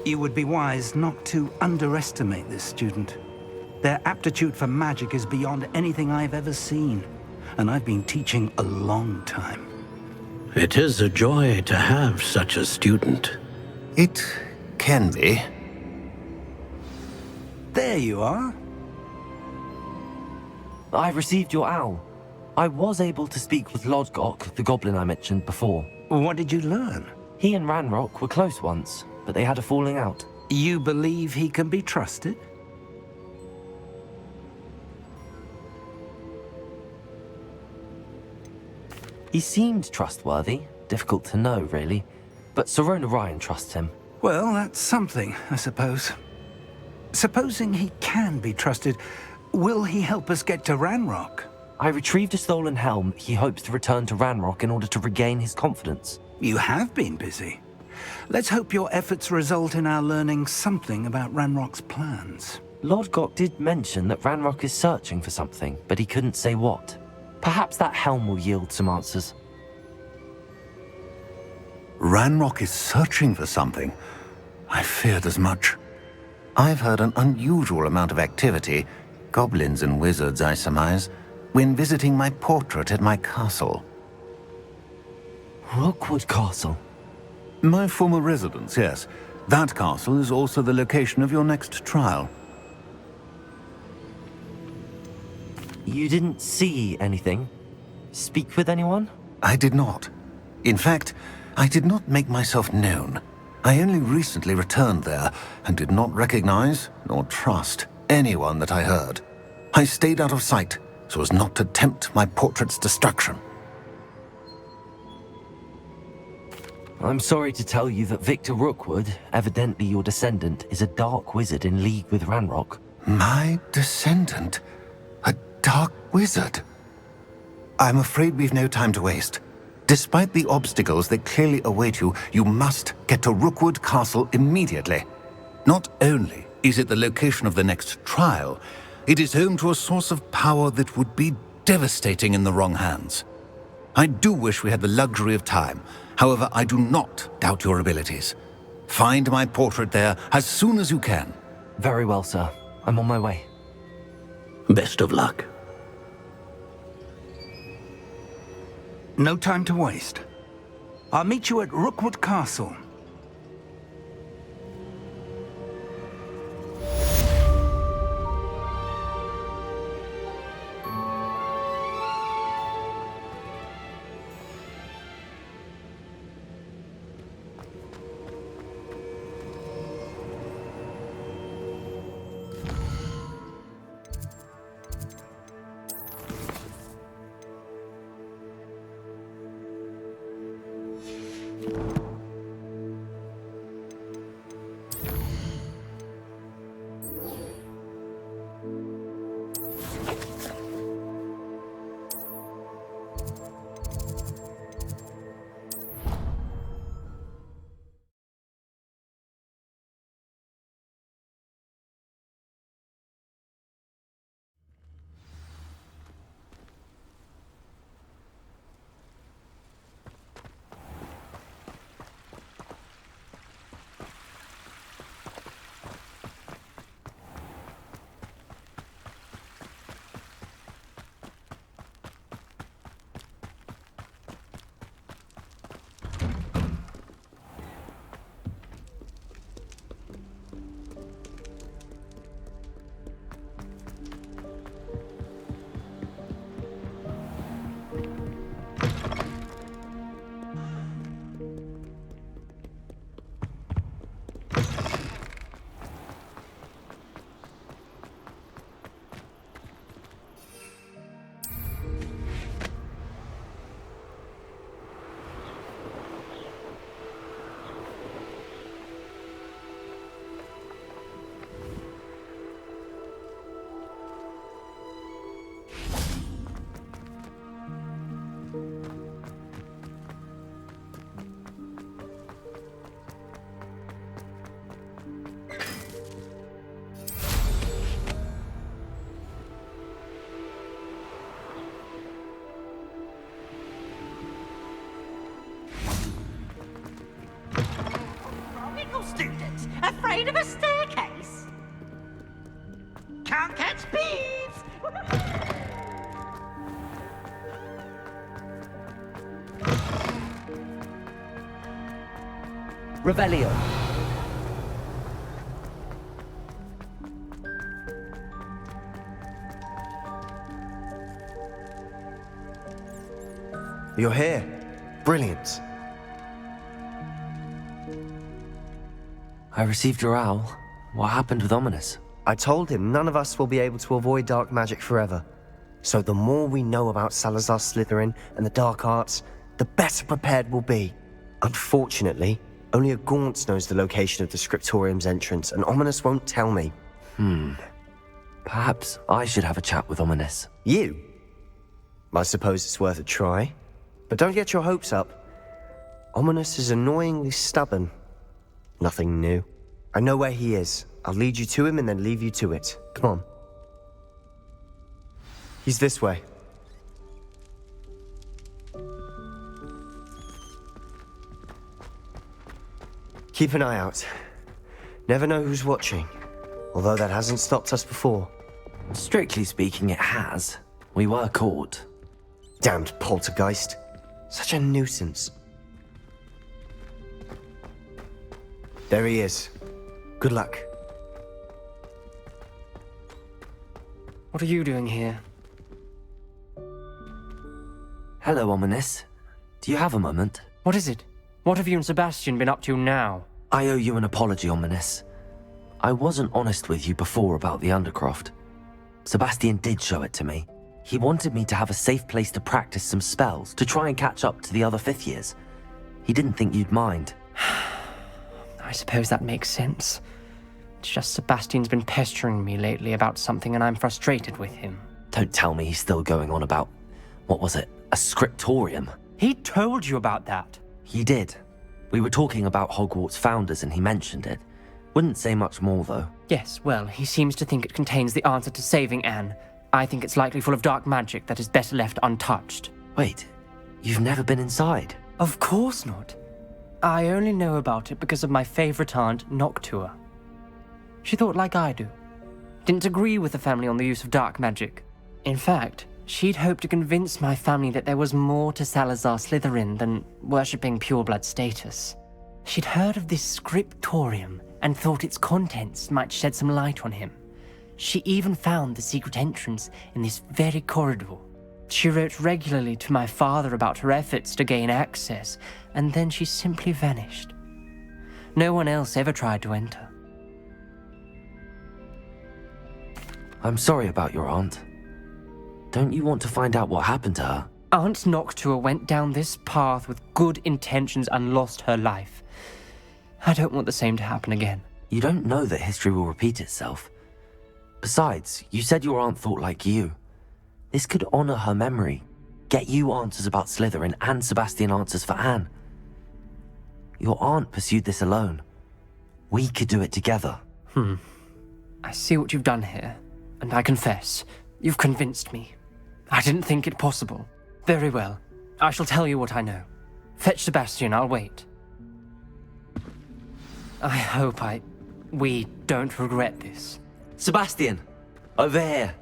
You would be wise not to underestimate this student. Their aptitude for magic is beyond anything I've ever seen, and I've been teaching a long time. It is a joy to have such a student. It can be. There you are. I received your owl. I was able to speak with Lodgok, the goblin I mentioned before. What did you learn? He and Ranrock were close once, but they had a falling out. You believe he can be trusted? He seemed trustworthy. Difficult to know, really. But Sirona Ryan trusts him. Well, that's something, I suppose. Supposing he can be trusted, will he help us get to Ranrock? I retrieved a stolen helm he hopes to return to Ranrock in order to regain his confidence. You have been busy. Let's hope your efforts result in our learning something about Ranrock's plans. Lodgok did mention that Ranrock is searching for something, but he couldn't say what. Perhaps that helm will yield some answers. Ranrock is searching for something. I feared as much. I've heard an unusual amount of activity, goblins and wizards, I surmise, when visiting my portrait at my castle. Rookwood Castle? My former residence, yes. That castle is also the location of your next trial. You didn't see anything? Speak with anyone? I did not. In fact, I did not make myself known. I only recently returned there and did not recognize nor trust anyone that I heard. I stayed out of sight so as not to tempt my portrait's destruction. I'm sorry to tell you that Victor Rookwood, evidently your descendant, is a dark wizard in league with Ranrock. My descendant? A dark wizard? I'm afraid we've no time to waste. Despite the obstacles that clearly await you, you must get to Rookwood Castle immediately. Not only is it the location of the next trial, it is home to a source of power that would be devastating in the wrong hands. I do wish we had the luxury of time. However, I do not doubt your abilities. Find my portrait there as soon as you can. Very well, sir. I'm on my way. Best of luck. No time to waste. I'll meet you at Rookwood Castle. Afraid of a staircase? Can't catch bees! Revelio. You're here. Brilliant. I received your owl. What happened with Ominous? I told him none of us will be able to avoid dark magic forever. So the more we know about Salazar Slytherin and the dark arts, the better prepared we'll be. Unfortunately, only a Gaunt knows the location of the Scriptorium's entrance, and Ominous won't tell me. Perhaps I should have a chat with Ominous. You? I suppose it's worth a try. But don't get your hopes up. Ominous is annoyingly stubborn. Nothing new. I know where he is. I'll lead you to him and then leave you to it. Come on. He's this way. Keep an eye out. Never know who's watching. Although that hasn't stopped us before. Strictly speaking, it has. We were caught. Damned poltergeist. Such a nuisance. There he is. Good luck. What are you doing here? Hello, Ominous. Do you have a moment? What is it? What have you and Sebastian been up to now? I owe you an apology, Ominous. I wasn't honest with you before about the Undercroft. Sebastian did show it to me. He wanted me to have a safe place to practice some spells, to try and catch up to the other 5th years. He didn't think you'd mind. I suppose that makes sense. It's just Sebastian's been pestering me lately about something and I'm frustrated with him. Don't tell me he's still going on about, what was it, a scriptorium? He told you about that. He did. We were talking about Hogwarts founders and he mentioned it. Wouldn't say much more, though. Yes, well, he seems to think it contains the answer to saving Anne. I think it's likely full of dark magic that is better left untouched. Wait, you've never been inside? Of course not. I only know about it because of my favorite aunt, Noctua. She thought like I do. Didn't agree with the family on the use of dark magic. In fact, she'd hoped to convince my family that there was more to Salazar Slytherin than worshipping pureblood status. She'd heard of this scriptorium and thought its contents might shed some light on him. She even found the secret entrance in this very corridor. She wrote regularly to my father about her efforts to gain access, and then she simply vanished. No one else ever tried to enter. I'm sorry about your aunt. Don't you want to find out what happened to her? Aunt Noctua went down this path with good intentions and lost her life. I don't want the same to happen again. You don't know that history will repeat itself. Besides, you said your aunt thought like you. This could honor her memory, get you answers about Slytherin and Sebastian answers for Anne. Your aunt pursued this alone. We could do it together. I see what you've done here, and I confess, you've convinced me. I didn't think it possible. Very well. I shall tell you what I know. Fetch Sebastian, I'll wait. I hope we don't regret this. Sebastian! Over here!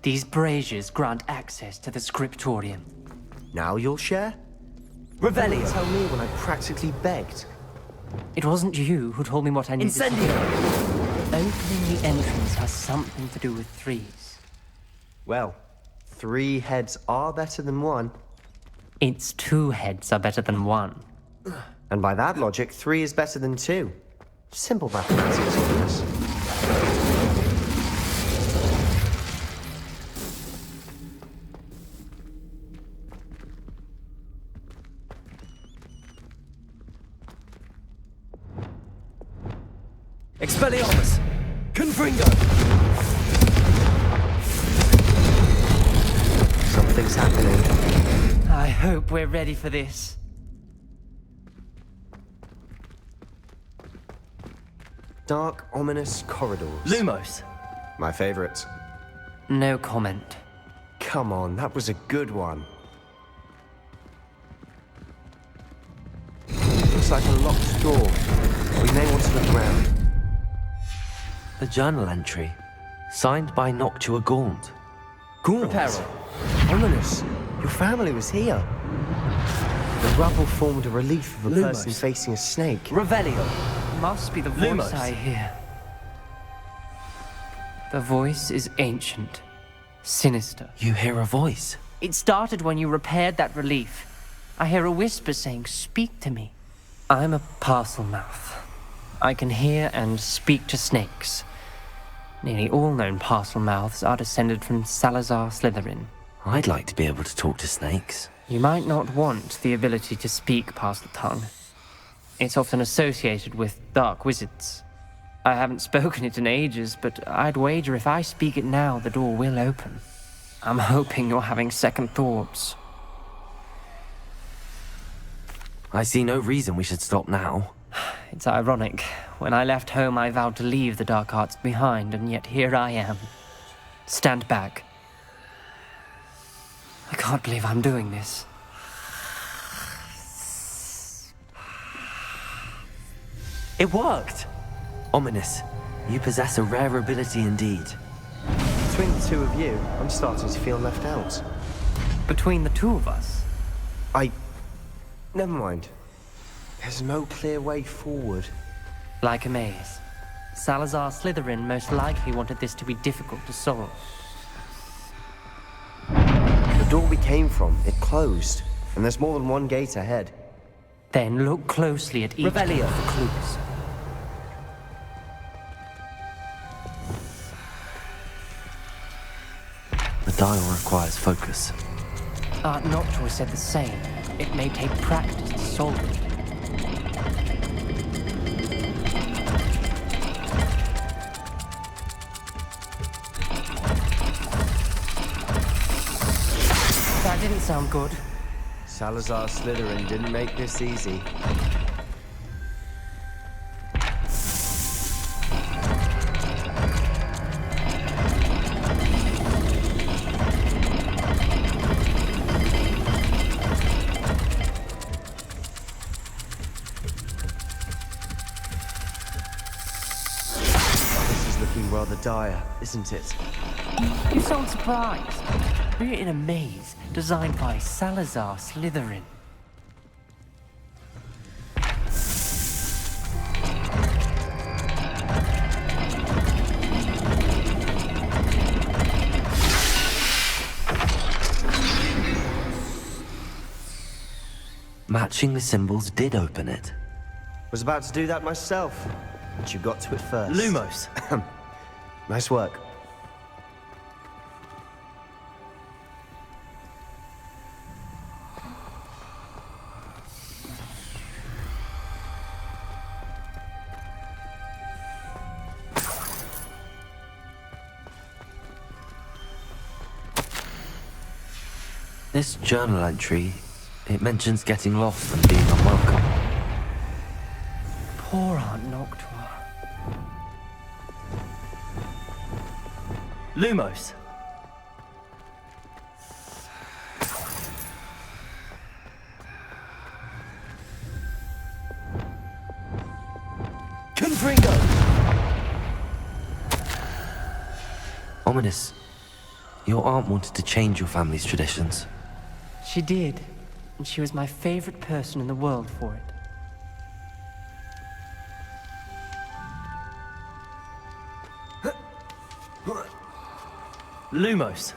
These braziers grant access to the scriptorium. Now you'll share? Revelio! Tell me when I practically begged. It wasn't you who told me what I needed to do. Incendio! Opening the entrance has something to do with threes. Well, 3 heads are better than 1. Its 2 heads are better than 1. And by that logic, 3 is better than 2. Simple mathematics, Ominous. Expelliarmus! Confringo! Something's happening. I hope we're ready for this. Dark, ominous corridors. Lumos! My favorite. No comment. Come on, that was a good one. Looks like a locked door. We may want to look around. The journal entry, signed by Noctua Gaunt. Gaunt? Ominous. Your family was here. The rubble formed a relief of a person facing a snake. Revelio. Must be the voice Lumos. I hear. The voice is ancient, sinister. You hear a voice. It started when you repaired that relief. I hear a whisper saying, "Speak to me." I'm a parcel mouth. I can hear and speak to snakes. Nearly all known parcel mouths are descended from Salazar Slytherin. I'd like to be able to talk to snakes. You might not want the ability to speak parcel tongue. It's often associated with dark wizards. I haven't spoken it in ages, but I'd wager if I speak it now, the door will open. I'm hoping you're having second thoughts. I see no reason we should stop now. It's ironic. When I left home, I vowed to leave the dark arts behind, and yet here I am. Stand back. I can't believe I'm doing this. It worked! Ominous, you possess a rare ability indeed. Between the two of you, I'm starting to feel left out. Between the two of us, Never mind. There's no clear way forward. like a maze. Salazar Slytherin most likely wanted this to be difficult to solve. The door we came from, it closed. And there's more than one gate ahead. Then look closely at each Revelio. of the clues. The dial requires focus. Art Noctua said the same. It may take practice to solve it. That didn't sound good. Salazar Slytherin didn't make this easy. This is looking rather dire, isn't it? You sound surprised. We're in a maze designed by Salazar Slytherin. Matching the symbols did open it. Was about to do that myself, but you got to it first. Lumos! Nice work. This journal entry, it mentions getting lost and being unwelcome. Poor Aunt Noctua. Lumos! Ominous, your aunt wanted to change your family's traditions. She did, and she was my favorite person in the world for it. Lumos!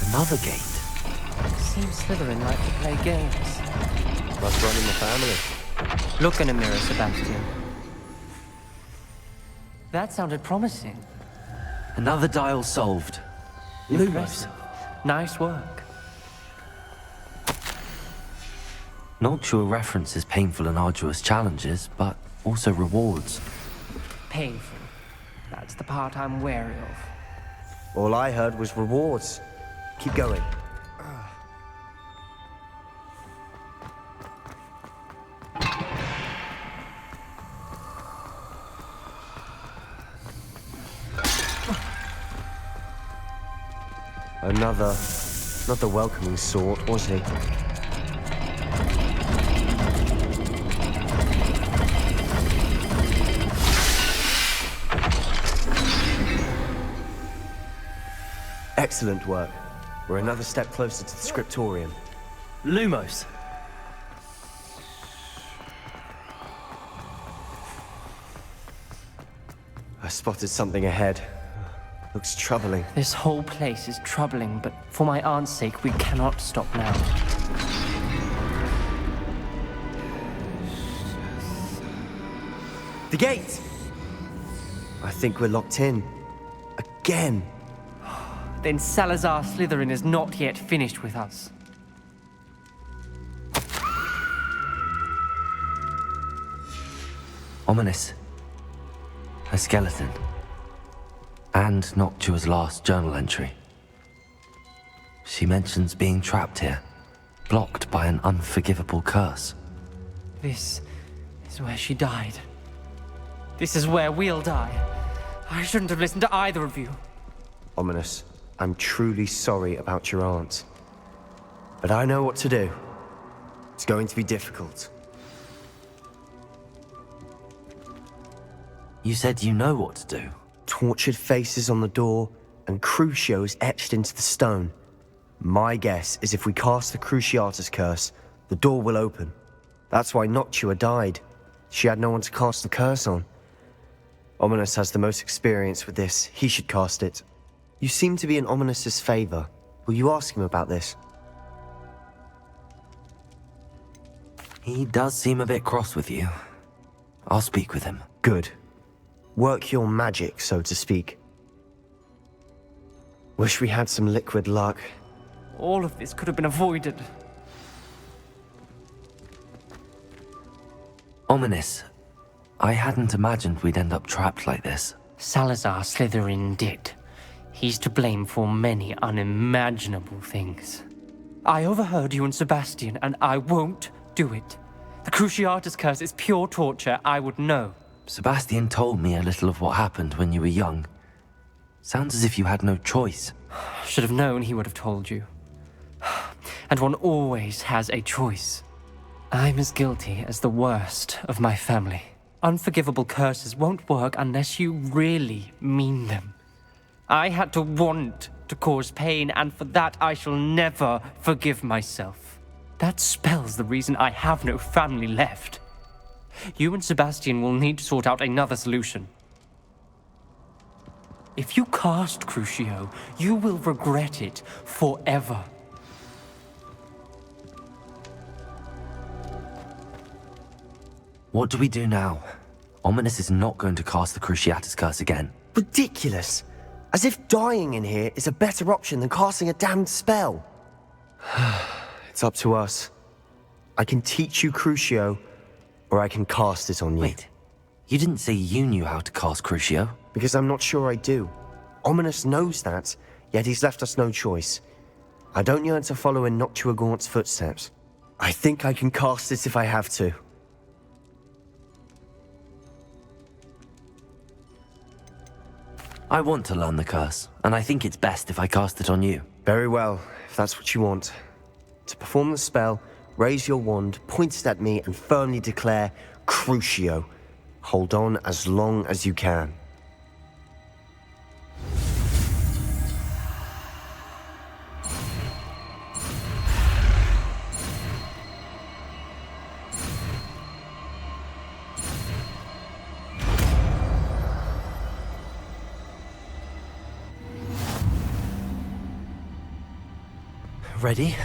Another gate. Seems Slytherin like to play games. Must run in the family. Look in a mirror, Sebastian. That sounded promising. Another dial solved. Impressive. Nice work. Noctua references painful and arduous challenges, but also rewards. Painful. That's the part I'm wary of. All I heard was rewards. Keep going. Another, not the welcoming sort, was he? Excellent work. We're another step closer to the scriptorium. Lumos! I spotted something ahead. Looks troubling. This whole place is troubling, but for my aunt's sake, we cannot stop now. The gate! I think we're locked in. Again. Then Salazar Slytherin is not yet finished with us. Ominous. A skeleton. And Noctua's last journal entry. She mentions being trapped here, blocked by an unforgivable curse. This is where she died. This is where we'll die. I shouldn't have listened to either of you. Ominous, I'm truly sorry about your aunt. But I know what to do. It's going to be difficult. You said you know what to do. Tortured faces on the door, and Crucios etched into the stone. My guess is if we cast the Cruciatus curse, the door will open. That's why Noctua died. She had no one to cast the curse on. Ominous has the most experience with this. He should cast it. You seem to be in Ominous's favor. Will you ask him about this? He does seem a bit cross with you. I'll speak with him. Good. Work your magic, so to speak. Wish we had some liquid luck. All of this could have been avoided. Ominous. I hadn't imagined we'd end up trapped like this. Salazar Slytherin did. He's to blame for many unimaginable things. I overheard you and Sebastian, and I won't do it. The Cruciatus curse is pure torture, I would know. Sebastian told me a little of what happened when you were young. Sounds as if you had no choice. Should have known he would have told you. And one always has a choice. I'm as guilty as the worst of my family. Unforgivable curses won't work unless you really mean them. I had to want to cause pain, and for that I shall never forgive myself. That spells the reason I have no family left. You and Sebastian will need to sort out another solution. If you cast Crucio, you will regret it forever. What do we do now? Ominous is not going to cast the Cruciatus curse again. Ridiculous! As if dying in here is a better option than casting a damned spell. It's up to us. I can teach you Crucio, or I can cast it on you. Wait, you didn't say you knew how to cast Crucio? Because I'm not sure I do. Ominous knows that, yet he's left us no choice. I don't yearn to follow in Noctua Gaunt's footsteps. I think I can cast it if I have to. I want to learn the curse, and I think it's best if I cast it on you. Very well, if that's what you want. To perform the spell, raise your wand, point it at me, and firmly declare, Crucio. Hold on as long as you can. Ready?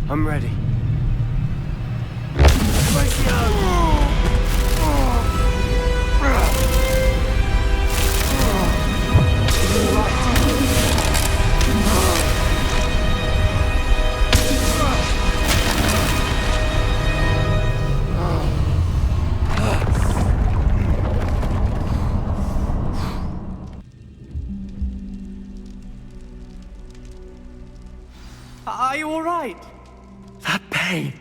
I'm ready. Are you all right? That pain.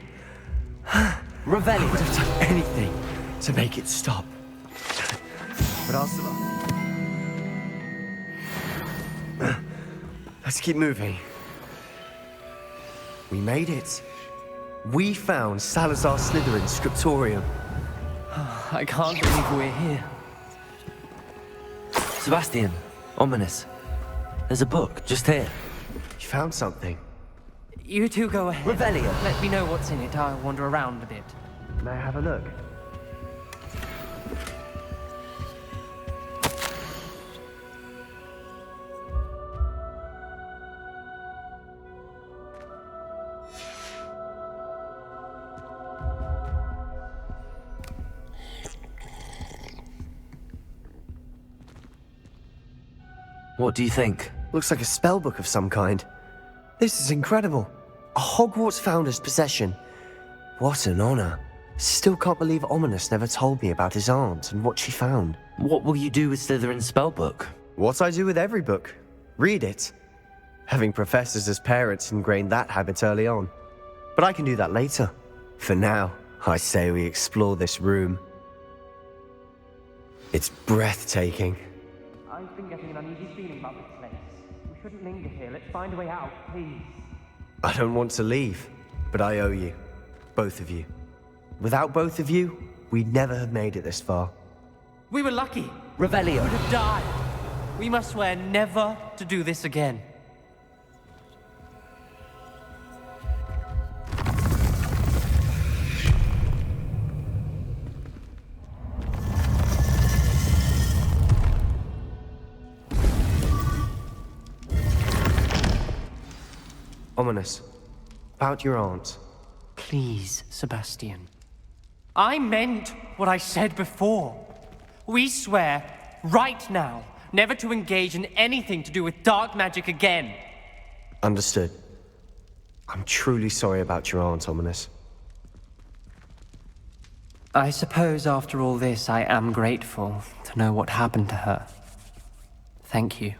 Revelio. I would have done anything to make it stop. But I'll survive. Let's keep moving. We made it. We found Salazar Slytherin's scriptorium. I can't believe we're here. Sebastian, ominous. There's a book just here. You found something. You two go ahead. Revelio. Let me know what's in it. I'll wander around a bit. May I have a look? What do you think? Looks like a spellbook of some kind. This is incredible. A Hogwarts founder's possession. What an honor. Still can't believe Ominous never told me about his aunt and what she found. What will you do with Slytherin's spellbook? What I do with every book. Read it. Having professors as parents ingrained that habit early on. But I can do that later. For now, I say we explore this room. It's breathtaking. I've been getting an uneasy feeling about this place. We shouldn't linger here. Let's find a way out, please. I don't want to leave, but I owe you. Both of you. Without both of you, we'd never have made it this far. We were lucky. Revelio. Could have died. We must swear never to do this again. Ominous. About your aunt. Please, Sebastian. I meant what I said before. We swear, right now, never to engage in anything to do with dark magic again. Understood. I'm truly sorry about your aunt, Ominous. I suppose after all this, I am grateful to know what happened to her. Thank you.